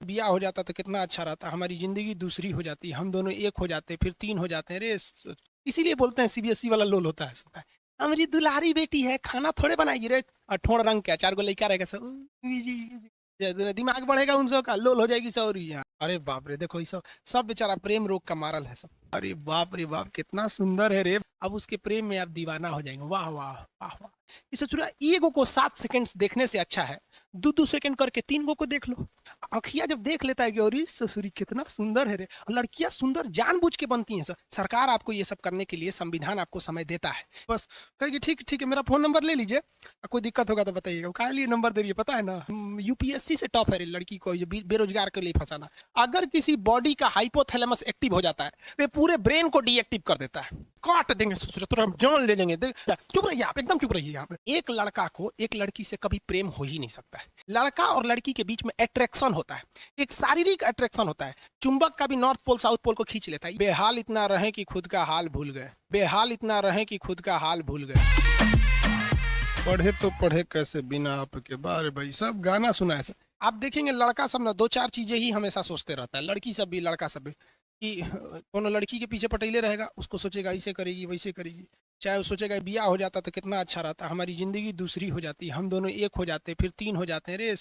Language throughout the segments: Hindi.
ब्याह हो जाता तो कितना अच्छा रहता, हमारी जिंदगी दूसरी हो जाती, हम दोनों एक हो जाते, फिर तीन हो जाते हैं रे। इसीलिए बोलते हैं सीबीएसई वाला लोल होता है सबका। हमारी दुलारी बेटी है, खाना थोड़े बनाएगी रे, अठोड़ रंग के चार गो लड़का रहेगा सब, दिमाग बढ़ेगा उन सब का, लोल हो जाएगी सौरी यहाँ। अरे बाप रे, देखो ये सब सब बेचारा प्रेम रोग का मारल है सब। अरे बाप रे बाप, कितना सुंदर है रे। अब उसके प्रेम में आप दीवाना हो जाएंगे। वाह वाह वाह वाह। इसे चुरा ईगो को 7 सेकंड देखने से अच्छा है 2-2 सेकंड करके 3 गो को देख लो। आँखिया जब देख लेता है कि अरे ससुरी कितना सुंदर है रे। और लड़कियां सुंदर जानबूझ के बनती हैं सर। सरकार आपको ये सब करने के लिए, संविधान आपको समय देता है। बस कहेगी ठीक ठीक है, मेरा फोन नंबर ले लीजिए, कोई दिक्कत होगा तो बताइएगा। काहे लिए नंबर दे रही है पता है ना, यूपीएससी से टॉप है रे लड़की को ये बेरोजगार के लिए फंसाना। अगर किसी बॉडी का हाइपोथैलेमस एक्टिव हो जाता है तो पूरे ब्रेन को डीएक्टिव कर देता है, काट देंगे तुरंत, हम जान ले लेंगे। चुप रहिए आप, एकदम चुप रहिए। यहाँ पे एक लड़का को एक लड़की से कभी प्रेम हो ही नहीं सकता है। लड़का और लड़की के बीच में अट्रैक्शन होता है, एक शारीरिक अट्रैक्शन होता है। चुंबक का भी नॉर्थ पोल साउथ पोल को खींच लेता है। बेहाल इतना रहे कि खुद का हाल भूल गए, बेहाल इतना रहे कि खुद का हाल भूल गए। पढ़े तो पढ़े कैसे बिना आपके, बारे भाई सब गाना सुना है सर। आप देखेंगे लड़का सब ना 2-4 चीजें ही हमेशा सोचते रहता है, लड़की सब भी लड़का सब भी, कि कोनो लड़की के पीछे पटेले रहेगा, उसको सोचेगा ऐसे करेगी वैसे करेगी। चाहे वो सोचेगा ब्याह हो जाता तो कितना अच्छा रहता, हमारी जिंदगी दूसरी हो जाती, हम दोनों एक हो जाते, फिर तीन हो जाते हैं रे।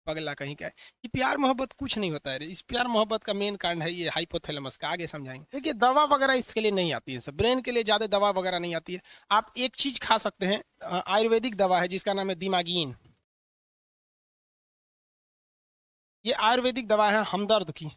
पगला कहीं का है। ये प्यार मोहब्बत कुछ नहीं होता है रे। इस प्यार मोहब्बत का मेन कारण है ये हाइपोथैलेमस का, आगे समझाएंगे। देखिए दवा वगैरह इसके लिए नहीं आती है सब, ब्रेन के लिए ज्यादा दवा वगैरह नहीं आती है। आप एक चीज खा सकते हैं, आयुर्वेदिक दवा है जिसका नाम है दिमागीन। ये आयुर्वेदिक दवा है हमदर्द की,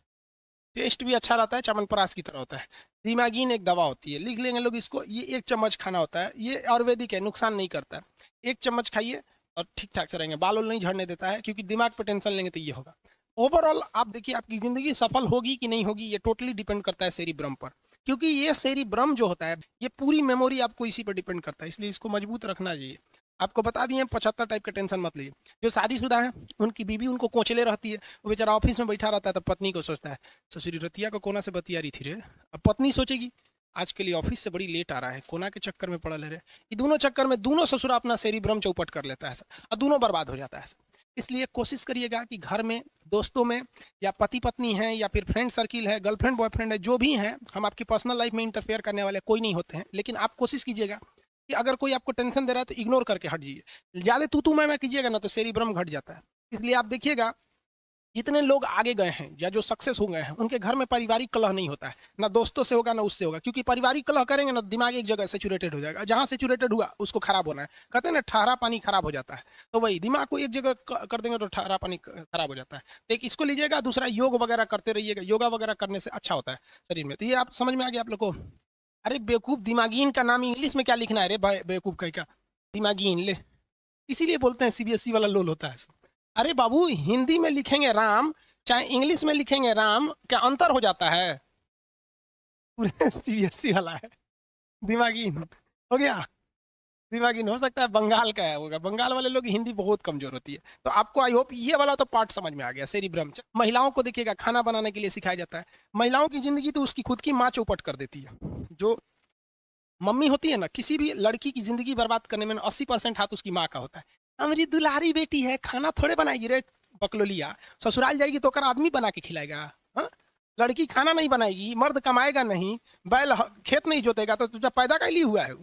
टेस्ट भी अच्छा रहता है, च्यवनप्राश की तरह होता है। दिमागीन एक दवा होती है, लिख लेंगे लोग इसको। ये 1 चम्मच खाना होता है, ये आयुर्वेदिक है, नुकसान नहीं करता है। 1 चम्मच खाइए और ठीक ठाक से रहेंगे, बाल नहीं झड़ने देता है, क्योंकि दिमाग पे टेंशन लेंगे तो ये होगा। ओवरऑल आप देखिए आपकी जिंदगी सफल होगी कि नहीं होगी, ये टोटली डिपेंड करता है सेरिब्रम पर, क्योंकि ये सेरिब्रम जो होता है ये पूरी मेमोरी आपको इसी पर डिपेंड करता है, इसलिए इसको मजबूत रखना चाहिए। आपको बता दिए 75 टाइप का, टेंशन मत लीजिए। जो शादीशुदा है उनकी बीवी उनको कोचले रहती है, वो बेचारा ऑफिस में बैठा रहता है तो पत्नी को सोचता है ससुरी रतिया को कोना से बतिया रही थी रे। अब पत्नी सोचेगी आज के लिए ऑफिस से बड़ी लेट आ रहा है, कोना के चक्कर में पड़ल है रे। ये दोनों चक्कर में दोनों ससुरा अपना सेरिब्रम चौपट कर लेता है और दोनों बर्बाद हो जाता है। इसलिए कोशिश करिएगा कि घर में, दोस्तों में, या पति पत्नी है, या फिर फ्रेंड सर्किल है, गर्लफ्रेंड बॉयफ्रेंड है, जो भी है, हम आपकी पर्सनल लाइफ में इंटरफेयर करने वाले कोई नहीं होते हैं। लेकिन आप कोशिश कीजिएगा कि अगर कोई आपको टेंशन दे रहा है तो इग्नोर करके हट जाइए। ज्यादा तू मैं कीजिएगा ना तो सेरिब्रम घट जाता है। इसलिए आप देखिएगा जितने लोग आगे गए हैं या जो सक्सेस हो गए हैं उनके घर में पारिवारिक कलह नहीं होता है, ना दोस्तों से होगा ना उससे होगा, क्योंकि पारिवारिक कलह करेंगे ना दिमाग एक जगह सेचुरेटेड हो जाएगा, जहां सेचुरेटेड हुआ उसको खराब होना है। कहते हैं ना ठहरा पानी खराब हो जाता है, तो वही दिमाग को एक जगह कर देंगे तो ठहरा पानी खराब हो जाता है। तो एक इसको लीजिएगा, दूसरा योग वगैरह करते रहिएगा, योगा वगैरह करने से अच्छा होता है शरीर में। तो ये आप समझ में आ गया आप लोग को। अरे बेवकूफ, दिमागीन का नाम इंग्लिश में क्या लिखना है रे बेवकूफ कहीं का, दिमागीन ले। इसीलिए बोलते हैं सीबीएसई वाला लोल होता है। अरे बाबू, हिंदी में लिखेंगे राम चाहे इंग्लिश में लिखेंगे राम, क्या अंतर हो जाता है? पूरे सीबीएसई वाला है, दिमागीन हो गया। दिमागीन हो सकता है बंगाल का है, होगा बंगाल वाले लोग हिंदी बहुत कमजोर होती है। तो आपको आई होप ये वाला तो पार्ट समझ में आ गया, सेरिब्रम। महिलाओं को देखिएगा खाना बनाने के लिए सिखाया जाता है। महिलाओं की जिंदगी तो उसकी खुद की माँ चौपट कर देती है। जो मम्मी होती है ना, किसी भी लड़की की जिंदगी बर्बाद करने में 80% हाथ उसकी माँ का होता है। हमारी दुलारी बेटी है, खाना थोड़े बनाएगी रे बकलोलिया, ससुराल जाएगी तो कर आदमी बना के खिलाएगा। हाँ, लड़की खाना नहीं बनाएगी, मर्द कमाएगा नहीं, बैल खेत नहीं जोतेगा, तो तुझे पैदा का लिए हुआ है।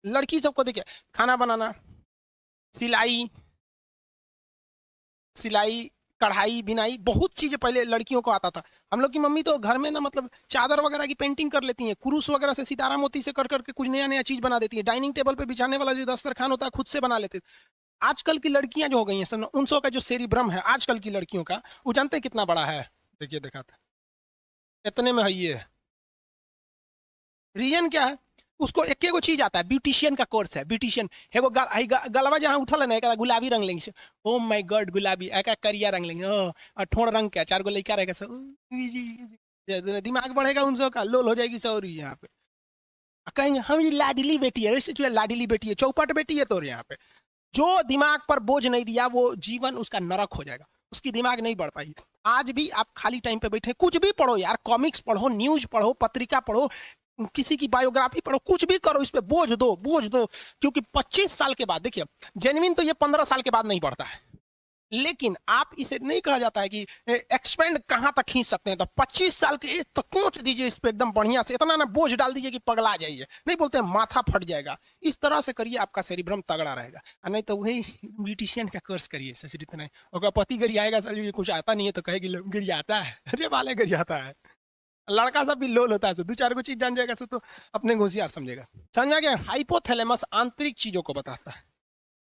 लड़की सबको देखिए खाना बनाना, सिलाई सिलाई कढ़ाई बिनाई, बहुत चीजें पहले लड़कियों को आता था। हम लोग की मम्मी तो घर में ना मतलब चादर वगैरह की पेंटिंग कर लेती हैं, कुरूस वगैरह से सितारा मोती से कर करके कुछ नया नया चीज बना देती है। डाइनिंग टेबल पे बिछाने वाला जो दस्तरखान होता है खुद से बना लेते। आजकल की लड़कियां जो हो गई हैं, उन सौ का जो सेरिब्रम है आजकल की लड़कियों का, वो जानते हैं कितना बड़ा है? देखिए दिखाते इतने में है ये। रीजन क्या है? उसको एक एगो चीज आता है, ब्यूटिशियन का कोर्स है, ब्यूटिशियन एगो गलवा जहाँ उठल है ना, एक गुलाबी रंग लेंगे, ओ माय गॉड गुलाबी, एक करिया रंग लेंगे, और ठोड़ रंग के चार गो लड़का रहेगा सब, दिमाग बढ़ेगा उन सब का, लोल हो जाएगी सौरी यहाँ पे। कहेंगे हमारी लाडली बेटी है, लाडली बेटी है, चौपट बेटी है तो यहाँ पे। जो दिमाग पर बोझ नहीं दिया वो जीवन उसका नरक हो जाएगा, उसकी दिमाग नहीं बढ़ पाई। आज भी आप खाली टाइम पे बैठे कुछ भी पढ़ो यार, कॉमिक्स पढ़ो, न्यूज पढ़ो, पत्रिका पढ़ो, किसी की बायोग्राफी पढ़ो, कुछ भी करो, इस पे बोझ दो, बोझ दो। क्योंकि 25 साल के बाद देखिए, जेन्युइन तो ये 15 साल के बाद नहीं बढ़ता है, लेकिन आप इसे नहीं कहा जाता है कि एक्सपेंड कहां तक खींच सकते हैं, तो 25 साल के एज तक पहुंच दीजिए इस पे एकदम बढ़िया से, इतना ना बोझ डाल दीजिए कि पगला जाइए, नहीं बोलते हैं माथा फट जाएगा, इस तरह से करिए आपका सेरिब्रम तगड़ा रहेगा। और नहीं तो वही ब्यूटिशियन का कोर्स करिए ससुर, इतना और पति गरियाएगा, सर कुछ आता नहीं है तो कहेगी गरियाता है, अरे वाले गरियाता है। लड़का सब भी लोल होता है, दो चार को चीज जान जाएगा तो अपने होशियार समझेगा। समझा गया? हाइपोथैलेमस आंतरिक चीजों को बताता है,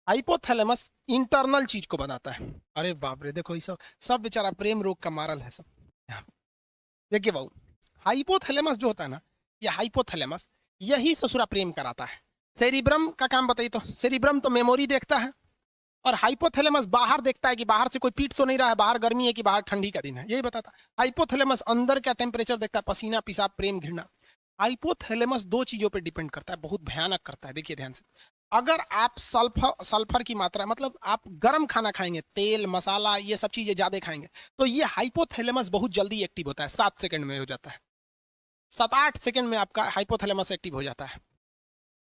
हाइपोथैलेमस इंटरनल चीज को बताता है। अरे बाप रे, देखो ये सब सब बेचारा प्रेम रोग का मारल है सब। देखिए बाबू, हाइपोथैलेमस जो होता है ना, ये हाइपोथैलेमस यही ससुरा प्रेम कराता है। सेरिब्रम का काम बताइए, तो सेरिब्रम तो मेमोरी देखता है, और हाइपोथैलेमस बाहर देखता है कि बाहर से कोई पीट तो नहीं रहा है, बाहर गर्मी है कि बाहर ठंडी का दिन है, यही बताता है। हाइपोथैलेमस अंदर का टेम्परेचर देखता है, पसीना पेशाब प्रेम घृणा। हाइपोथैलेमस दो चीजों पे डिपेंड करता है, बहुत भयानक करता है। देखिए ध्यान से, अगर आप सल्फर की मात्रा, मतलब आप गर्म खाना खाएंगे, तेल मसाला ये सब चीजें ज्यादा खाएंगे, तो ये हाइपोथैलेमस बहुत जल्दी एक्टिव होता है, 7 सेकंड में हो जाता है, 7-8 सेकंड में आपका हाइपोथैलेमस एक्टिव हो जाता है।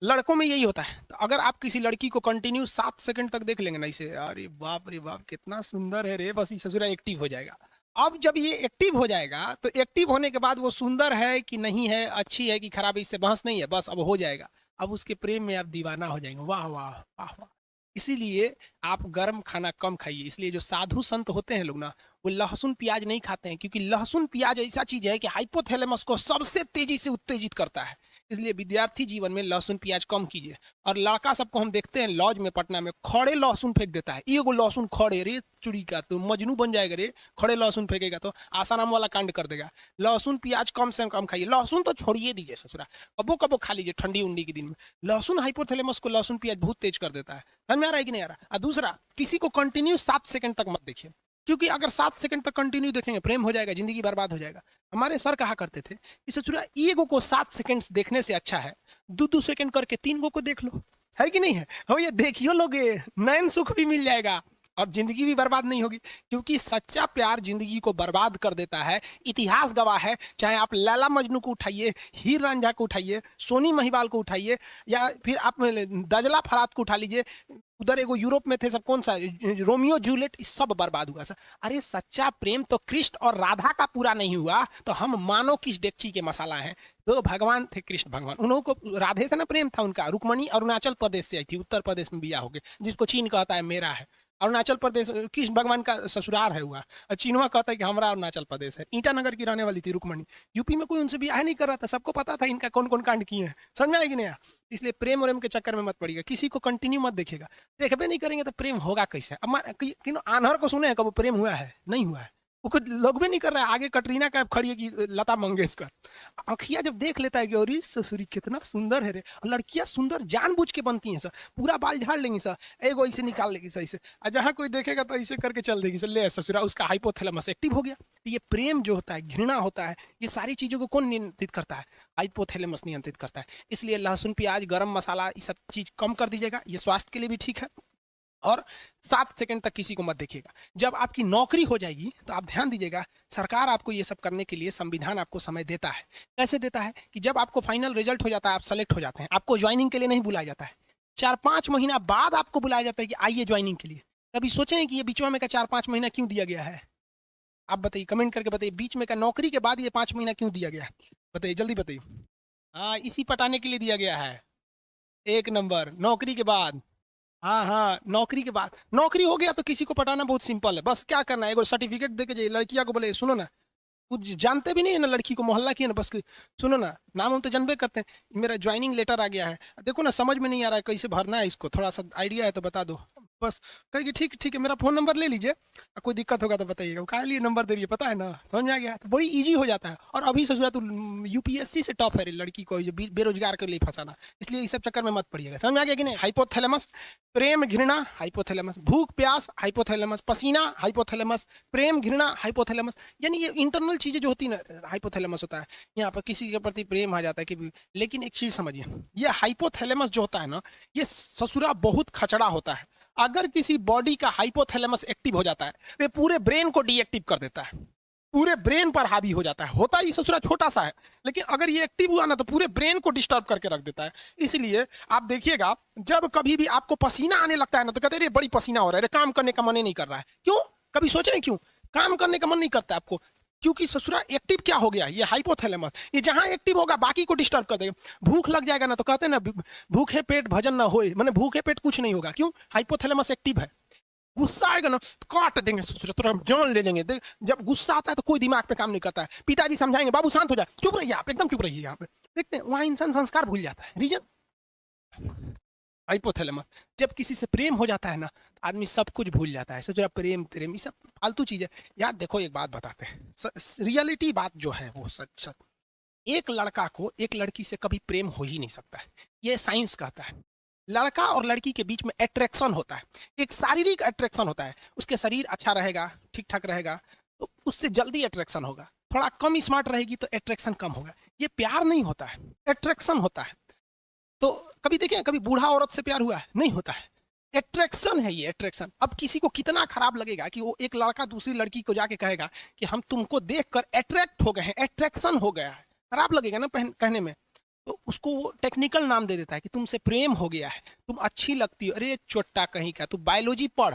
लड़कों में यही होता है। तो अगर आप किसी लड़की को कंटिन्यू 7 सेकंड तक देख लेंगे ना इसे, अरे बाप रे बाप कितना सुंदर है रे, बस ये ससुरा एक्टिव हो जाएगा। अब जब ये एक्टिव हो जाएगा, तो एक्टिव होने के बाद वो सुंदर है कि नहीं है, अच्छी है कि खराब है, इससे बहस नहीं है, बस अब हो जाएगा। अब उसके प्रेम में आप दीवाना हो जाएंगे, वाह वाह वाह वाह। इसीलिए आप गर्म खाना कम खाइए। इसलिए जो साधु संत होते हैं लोग ना, वो लहसुन प्याज नहीं खाते हैं, क्योंकि लहसुन प्याज ऐसा चीज है कि हाइपोथैलेमस को सबसे तेजी से उत्तेजित करता है। इसलिए विद्यार्थी जीवन में लहसुन प्याज कम कीजिए। और लड़का सबको हम देखते हैं लॉज में पटना में, खड़े लहसुन फेंक देता है, एगो लहसुन खड़े, रे चुड़ी का तो मजनू बन जाएगा रे, खड़े लहसुन फेंकेगा तो आसाराम वाला कांड कर देगा। लहसुन प्याज कम से कम खाइए, लहसुन तो छोड़िए दीजिए ससुरा, कबो कबो खा लीजिए ठंडी उंडी के दिन में। लहसुन हाइपोथैलेमस को लहसुन प्याज बहुत तेज कर देता है। समझ में आ रहा है कि नहीं आ रहा? और दूसरा, किसी को कंटिन्यू 7 सेकंड तक मत देखिए, क्योंकि अगर 7 सेकंड तक कंटिन्यू देखेंगे प्रेम हो जाएगा, जिंदगी बर्बाद हो जाएगा। हमारे सर कहा करते थे कि ससुरा ईगो को 7 सेकंड देखने से अच्छा है 2-2 सेकंड करके 3 गो को देख लो, है कि नहीं है? हो ये देखियो लोगे, नयन सुख भी मिल जाएगा और जिंदगी भी बर्बाद नहीं होगी। क्योंकि सच्चा प्यार जिंदगी को बर्बाद कर देता है। इतिहास गवाह है, चाहे आप लैला मजनू को उठाइए, हीर रांझा को उठाइए, सोनी महिवाल को उठाइए, या फिर आप दजला फरात को उठा लीजिए, उधर एगो यूरोप में थे सब, कौन सा रोमियो जूलियट, सब बर्बाद हुआ सर। अरे सच्चा प्रेम तो कृष्ण और राधा का पूरा नहीं हुआ, तो हम मानो किस डेक्ची के मसाला हैं। तो भगवान थे कृष्ण भगवान, उन्हों को राधे से ना प्रेम था उनका। रुक्मणी अरुणाचल प्रदेश से आई थी, उत्तर प्रदेश में बिया हो गए, जिसको चीन कहता है मेरा है। अरुणाचल प्रदेश कृष्ण भगवान का ससुराल है हुआ, और चीनवा कहता है कि हमारा अरुणाचल प्रदेश है। ईटानगर की रहने वाली थी रुक्मणी, यूपी में कोई उनसे ब्याह नहीं कर रहा था, सबको पता था इनका कौन कौन कांड किए हैं। समझ में आएगी नहीं? इसलिए प्रेम और के चक्कर में मत पड़िएगा, किसी को कंटिन्यू मत देखिएगा। देखबे नहीं करेंगे तो प्रेम होगा कैसे? अब आन्हर को सुने कब प्रेम हुआ है? नहीं हुआ है, वो लोग भी नहीं कर रहा है। आगे कटरीना कैफ खड़ी है कि लता मंगेशकर, आँखिया जब देख लेता है कि अरे ससुरी कितना सुंदर है रे। लड़कियां सुंदर जानबूझ के बनती हैं सर, पूरा बाल झाड़ लेंगी सर, एगो ऐसे निकाल लेगी सर, ऐसे, और जहाँ कोई देखेगा तो ऐसे करके चल देगी सर, ले ससुरा, उसका हाइपोथैलेमस एक्टिव हो गया। तो ये प्रेम जो होता है, घृणा होता है, ये सारी चीजों को कौन नियंत्रित करता है? हाइपोथैलेमस नियंत्रित करता है। इसलिए लहसुन प्याज गरम मसाला ये सब चीज कम कर दीजिएगा, ये स्वास्थ्य के लिए भी ठीक है। और 7 सेकंड तक किसी को मत देखिएगा। जब आपकी नौकरी हो जाएगी तो आप ध्यान दीजिएगा, सरकार आपको ये सब करने के लिए, संविधान आपको समय देता है। कैसे देता है? कि जब आपको फाइनल रिजल्ट हो जाता है, आप सेलेक्ट हो जाते हैं, आपको ज्वाइनिंग के लिए नहीं बुलाया जाता है, 4-5 महीना बाद आपको बुलाया जाता है कि आइए ज्वाइनिंग के लिए। कभी सोचें कि ये बीच में का 4-5 महीना क्यों दिया गया है? आप बताइए, कमेंट करके बताइए, बीच में का नौकरी के बाद ये 5 महीना क्यों दिया गया है? बताइए, जल्दी बताइए। हाँ, इसी पटाने के लिए दिया गया है। 1 नंबर, नौकरी के बाद। हाँ हाँ, नौकरी के बाद। नौकरी हो गया तो किसी को पटाना बहुत सिंपल है, बस क्या करना है, एगो सर्टिफिकेट दे के जाइए, लड़कियां को बोले सुनो ना, कुछ जानते भी नहीं है ना लड़की को, मोहल्ला की है ना, बस सुनो ना, नाम हम तो जानबे करते हैं, मेरा ज्वाइनिंग लेटर आ गया है, देखो ना समझ में नहीं आ रहा है कैसे भरना है इसको, थोड़ा सा आइडिया है तो बता दो। बस कहेगी ठीक ठीक है, मेरा फोन नंबर ले लीजिए, कोई दिक्कत होगा तो बताइएगा। कहा लिए नंबर दे रही है, पता है ना, समझ में आ गया, तो बड़ी इजी हो जाता है। और अभी ससुरा तो यूपीएससी से टॉप है रे लड़की को बेरोजगार के लिए फंसाना, इसलिए इस सब चक्कर में मत पड़िएगा। समझ में आ गया कि नहीं? हाइपोथैलेमस, प्रेम घृणा हाइपोथैलेमस, भूख प्यास हाइपोथैलेमस, पसीना हाइपोथैलेमस, प्रेम घृणा हाइपोथैलेमस। यानी ये इंटरनल चीजें जो होती है ना, हाइपोथैलेमस होता है। यहाँ पर किसी के प्रति प्रेम आ जाता है कि, लेकिन एक चीज समझिए, ये हाइपोथैलेमस जो होता है ना, ये ससुरा बहुत खचड़ा होता है। अगर किसी बॉडी का हाइपोथैलेमस एक्टिव हो जाता है तो पूरे ब्रेन को डीएक्टिव कर देता है। पूरे ब्रेन पर हावी हो जाता है। होता ही ससुरा छोटा सा है, लेकिन अगर ये एक्टिव हुआ ना तो पूरे ब्रेन को डिस्टर्ब करके रख देता है। इसलिए आप देखिएगा, जब कभी भी आपको पसीना आने लगता है ना तो कहते हैं बड़ी पसीना हो रहा है, काम करने का मन ही नहीं कर रहा है। क्यों? कभी सोचे हैं क्यों काम करने का मन नहीं करता है आपको? क्योंकि ससुरा एक्टिव क्या हो गया, ये हाइपोथैलेमस, ये जहां एक्टिव होगा बाकी को डिस्टर्ब कर देगा। भूख लग जाएगा ना तो कहते हैं ना भूखे पेट भजन ना होए, माने भूखे पेट कुछ नहीं होगा। क्यों? हाइपोथैलेमस एक्टिव है। गुस्सा आएगा ना काट देंगे ससुरा, तुरंत जान ले लेंगे। जब गुस्सा आता है तो कोई दिमाग पे काम नहीं करता है। पिताजी समझाएंगे बाबू शांत हो जाए, चुप रहिए आप, एकदम चुप रहिए। यहाँ पे देखते हैं वहां इंसान संस्कार भूल जाता है। Reason hypothalamus. जब किसी से प्रेम हो जाता है ना तो आदमी सब कुछ भूल जाता है। सोच रहा प्रेम प्रेम ये सब फालतू चीज है यार। देखो एक बात बताते हैं, रियलिटी बात जो है वो सच सच, एक लड़का को एक लड़की से कभी प्रेम हो ही नहीं सकता है, ये साइंस कहता है। लड़का और लड़की के बीच में अट्रैक्शन होता है, एक शारीरिक अट्रैक्शन होता है। उसके शरीर अच्छा रहेगा, ठीक ठाक रहेगा तो उससे जल्दी अट्रैक्शन होगा। थोड़ा कम स्मार्ट रहेगी तो अट्रैक्शन कम होगा। ये प्यार नहीं होता है, अट्रैक्शन होता है। तो कभी देखें कभी बूढ़ा औरत से प्यार हुआ है? नहीं होता है। अट्रैक्शन है ये, अट्रैक्शन। अब किसी को कितना खराब लगेगा कि वो एक लड़का दूसरी लड़की को जाके कहेगा कि हम तुमको देखकर अट्रैक्ट हो गए हैं, अट्रैक्शन हो गया है। खराब लगेगा ना कहने में। तो उसको वो टेक्निकल नाम दे देता है कि तुमसे प्रेम हो गया है, तुम अच्छी लगती हो। अरे चोट्टा कहीं का, तू बायोलॉजी पढ़।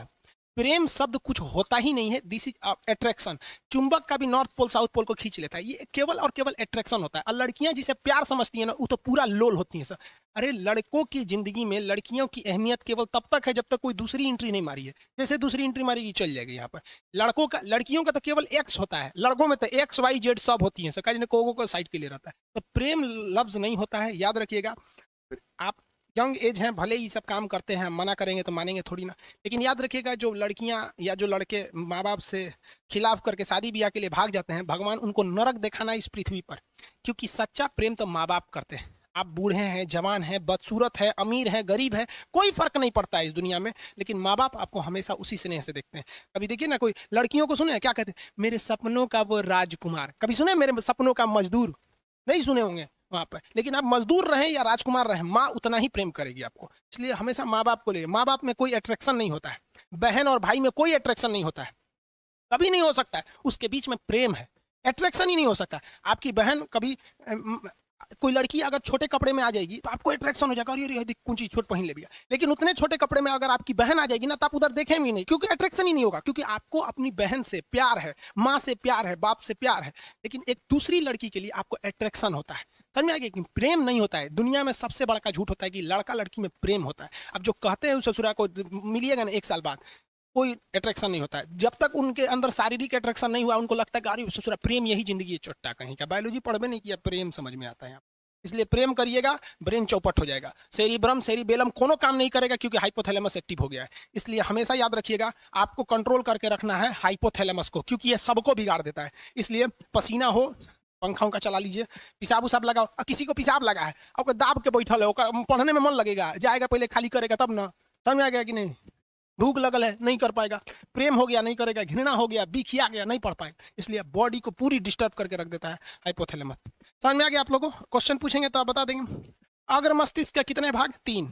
प्रेम शब्द कुछ होता ही नहीं है, दिस इज अट्रैक्शन। चुंबक का भी नॉर्थ पोल साउथ पोल को खींच लेता है, ये केवल और केवल अट्रैक्शन होता है। और लड़कियां जिसे प्यार समझती है ना वो तो पूरा लोल होती हैं सर। अरे लड़कों की जिंदगी में लड़कियों की अहमियत केवल तब तक है जब तक कोई दूसरी एंट्री नहीं मारी है। जैसे दूसरी एंट्री मारेगी चल जाएगी। यहाँ पर लड़कियों का तो केवल एक्स होता है, लड़कों में तो एक्स वाई जेड सब होती है सर, को साइड के लिए रहता है। तो प्रेम लफ्ज नहीं होता है, याद रखिएगा। आप यंग एज हैं, भले ही सब काम करते हैं, मना करेंगे तो मानेंगे थोड़ी ना, लेकिन याद रखिएगा जो लड़कियां या जो लड़के माँ बाप से खिलाफ करके शादी ब्याह के लिए भाग जाते हैं, भगवान उनको नरक दिखाना इस पृथ्वी पर। क्योंकि सच्चा प्रेम तो माँ बाप करते हैं। आप बूढ़े हैं, जवान हैं, बदसूरत है, अमीर है, गरीब है, कोई फर्क नहीं पड़ता है इस दुनिया में, लेकिन माँ बाप आपको हमेशा उसी स्नेह से देखते हैं। कभी देखिए ना कोई लड़कियों को सुने क्या कहते हैं, मेरे सपनों का वो राजकुमार। कभी सुने मेरे सपनों का मजदूर? नहीं सुने होंगे वहां पर। लेकिन आप मजदूर रहें या राजकुमार रहें, माँ उतना ही प्रेम करेगी आपको। इसलिए हमेशा माँ बाप को ले। माँ बाप में कोई अट्रैक्शन नहीं होता है, बहन और भाई में कोई अट्रैक्शन नहीं होता है, कभी नहीं हो सकता है। उसके बीच में प्रेम है, अट्रैक्शन ही नहीं हो सकता। आपकी बहन कभी कोई लड़की अगर छोटे कपड़े में आ जाएगी तो आपको अट्रैक्शन हो जाएगा, अरे कौन चीज छोट पहन ले भैया। लेकिन उतने छोटे कपड़े में अगर आपकी बहन आ जाएगी ना तो आप उधर देखेंगे नहीं, क्योंकि अट्रैक्शन ही नहीं होगा। क्योंकि आपको अपनी बहन से प्यार है, माँ से प्यार है, बाप से प्यार है। लेकिन एक दूसरी लड़की के लिए आपको अट्रैक्शन होता है। समझ में आ गया कि प्रेम नहीं होता है। दुनिया में सबसे बड़ा झूठ होता है कि लड़का लड़की में प्रेम होता है। अब जो कहते हैं उस ससुरा को मिलिएगा ना 1 साल बाद, कोई अट्रैक्शन नहीं होता है। जब तक उनके अंदर शारीरिक अट्रैक्शन नहीं हुआ उनको लगता है कि अरे ससुरा प्रेम यही जिंदगी है। चोट्टा कहीं का, बायोलॉजी पढ़वे नहीं किया, प्रेम समझ में आता है। इसलिए प्रेम करिएगा, ब्रेन चौपट हो जाएगा। सेरिब्रम सेरिबेलम कोनो काम नहीं करेगा क्योंकि हाइपोथैलेमस एक्टिव हो गया है। इसलिए हमेशा याद रखिएगा आपको कंट्रोल करके रखना है हाइपोथैलेमस को, क्योंकि ये सबको बिगाड़ देता है। इसलिए पसीना हो, पंखा उंखा चला लीजिए, पेशाब उसाब लगाओ। किसी को पेशाब लगा है, आपको दाब के बैठल है, पढ़ने में मन लगेगा, जाएगा पहले खाली करेगा तब ना। समझ में आ गया कि नहीं? भूख लगल है नहीं कर पाएगा, प्रेम हो गया नहीं करेगा, घृणा हो गया, बिखिया गया नहीं पढ़ पाएगा। इसलिए बॉडी को पूरी डिस्टर्ब करके रख देता है हाइपोथैलेमस। समझ में आ गया आप लोगों को? क्वेश्चन पूछेंगे तो आप बता देंगे। अग्र मस्तिष्क के कितने भाग? 3।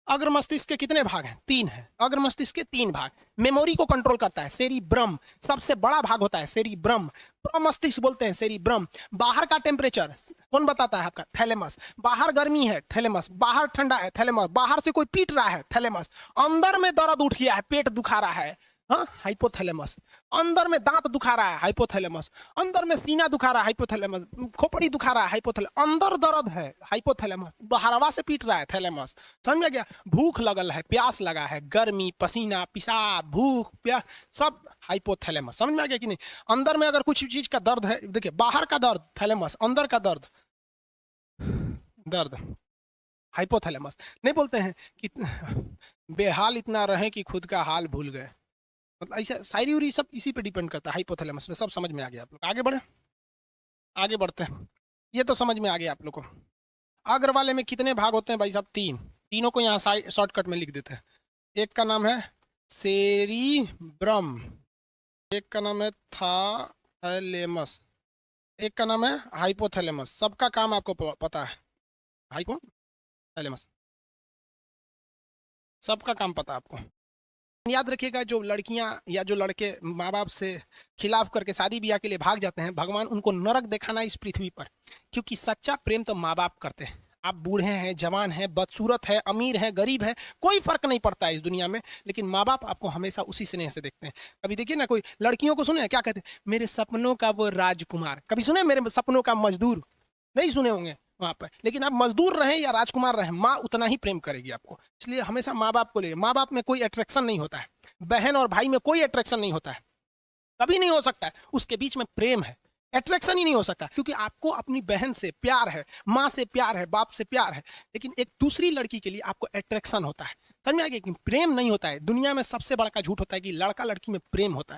अग्र मस्तिष्क के कितने भाग हैं? 3 है। अग्र मस्तिष्क के 3 भाग। मेमोरी को कंट्रोल करता है सेरिब्रम, सबसे बड़ा भाग होता है सेरिब्रम। प्रमस्तिष्क बोलते हैं सेरिब्रम। बाहर का टेम्परेचर कौन बताता है? आपका थैलेमस। बाहर गर्मी है, थैलेमस। बाहर ठंडा है, थैलेमस। बाहर से कोई पीट रहा है, थैलेमस। अंदर में दर्द उठ गया है, पेट दुखा रहा है, हाँ, हाइपोथैलेमस। अंदर में दांत दुखा रहा है, हाइपोथैलेमस। अंदर में सीना दुखा रहा है, हाइपोथैलेमस। खोपड़ी दुखा रहा है, हाइपोथैलेमस। अंदर दर्द है, हाइपोथैलेमस। बाहरवा से पीट रहा है, थैलेमस। समझ में गया? भूख लगल है, प्यास लगा है, गर्मी, पसीना, पेशाब, भूख, प्यास, सब हाइपोथैलेमस। समझ में आ गया कि नहीं? अंदर में अगर कुछ चीज का दर्द है, देखिए बाहर का दर्द थैलेमस, अंदर का दर्द दर्द हाइपोथैलेमस। नहीं बोलते हैं कि बेहाल इतना रहे कि खुद का हाल भूल गए। मतलब ऐसा शायरी उरी सब इसी पे डिपेंड करता है, हाइपोथैलेमस में। सब समझ में आ गया आप लोग? आगे बढ़े, आगे बढ़ते हैं। ये तो समझ में आ गया आप लोग को। अग्र वाले में कितने भाग होते हैं भाई साहब? 3। तीनों को यहाँ शॉर्टकट में लिख देते हैं। एक का नाम है सेरिब्रम, एक का नाम है थैलेमस, एक का नाम है हाइपोथैलेमस। सबका काम आपको पता है, हाइपोथैलेमस सबका काम पता है आपको। याद रखिएगा, जो लड़कियां या जो लड़के माँ बाप से खिलाफ करके शादी ब्याह के लिए भाग जाते हैं, भगवान उनको नरक दिखाना इस पृथ्वी पर, क्योंकि सच्चा प्रेम तो माँ बाप करते हैं। आप बूढ़े हैं, जवान हैं, बदसूरत है, अमीर हैं, गरीब हैं, कोई फर्क नहीं पड़ता है इस दुनिया में, लेकिन माँ बाप आपको हमेशा उसी स्नेह से देखते हैं। कभी देखिए ना, कोई लड़कियों को सुने क्या कहते हैं, मेरे सपनों का वो राजकुमार। कभी सुने मेरे सपनों का मजदूर? नहीं सुने होंगे वहां पर। लेकिन आप मजदूर रहें या राजकुमार रहें, माँ उतना ही प्रेम करेगी आपको। इसलिए हमेशा माँ बाप को ले। माँ बाप में कोई अट्रैक्शन नहीं होता है, बहन और भाई में कोई अट्रैक्शन नहीं होता है, कभी नहीं हो सकता है। उसके बीच में प्रेम है, अट्रैक्शन ही नहीं हो सकता, क्योंकि आपको अपनी बहन से प्यार है, माँ से प्यार है, बाप से प्यार है, लेकिन एक दूसरी लड़की के लिए आपको अट्रैक्शन होता है। समझ में आ गया कि प्रेम नहीं होता है। दुनिया में सबसे बड़ा झूठ होता है कि लड़का लड़की में प्रेम होता है।